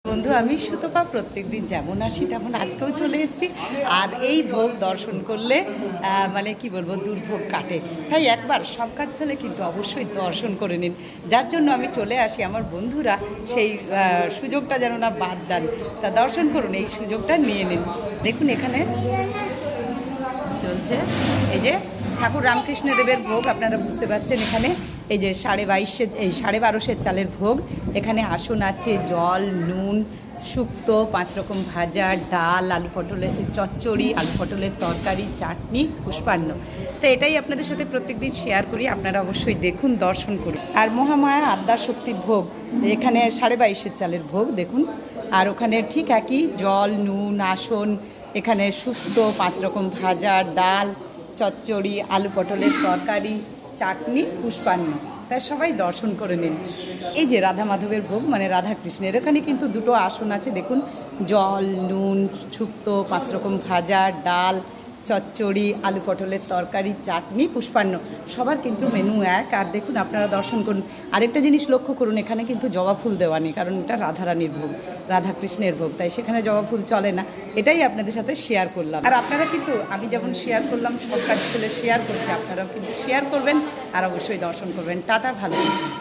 বন্ধু আমি সুতপা প্রত্যেকদিন যেমন আসি তেমন আজকেও চলে এসেছি। আর এই ভোগ দর্শন করলে মানে কি বলবো, দুর্ভোগ কাটে। তাই একবার সব কাজ ফেলে কিন্তু অবশ্যই দর্শন করে নিন। যার জন্য আমি চলে আসি, আমার বন্ধুরা সেই সুযোগটা যেন না বাদ যান, তা দর্শন করুন, এই সুযোগটা নিয়ে নিন। দেখুন এখানে চলছে এই যে ঠাকুর রামকৃষ্ণ দেবের ভোগ, আপনারা বুঝতে পারছেন। এখানে এই যে 12.5 চালের ভোগ। এখানে আসন আছে, জল, নুন, শুক্তো, 5 রকম ভাজা, ডাল, আলু পটলের চচ্চড়ি, আলু পটলের তরকারি, চাটনি, পুষ্পান্ন। তো এটাই আপনাদের সাথে প্রত্যেকদিন শেয়ার করি, আপনারা অবশ্যই দেখুন, দর্শন করুন। আর মহামায়া আদ্যা শক্তির ভোগ, এখানে 22.5 চালের ভোগ দেখুন। আর ওখানে ঠিক একই জল, নুন, আসন, এখানে শুক্তো, 5 রকম ভাজা, ডাল, চচ্চড়ি, আলু পটলের তরকারি, চাটনি, পুষ্পান্ন। তাই সবাই দর্শন করে নিন। এই যে রাধা মাধবের ভোগ মানে রাধা কৃষ্ণের, এখানে কিন্তু দুটো আসন আছে দেখুন, জল, নুন, শুক্তো, 5 রকম ভাজা, ডাল, চচ্চড়ি, আলু পটলের তরকারি, চাটনি, পুষ্পান্ন। সবার কিন্তু মেনু এক। আর দেখুন আপনারা দর্শন করুন। আরেকটা জিনিস লক্ষ্য করুন, এখানে কিন্তু জবা ফুল দেওয়া নেই, কারণ এটা রাধারানীর ভোগ, রাধাকৃষ্ণের ভোগ, তাই সেখানে জবা ফুল চলে না। এটাই আপনাদের সাথে শেয়ার করলাম। আর আপনারা কিন্তু আমি যেমন শেয়ার করলাম, সব কাজ ছেলে শেয়ার করছে, আপনারাও কিন্তু শেয়ার করবেন আর অবশ্যই দর্শন করবেন। টাটা, ভালো।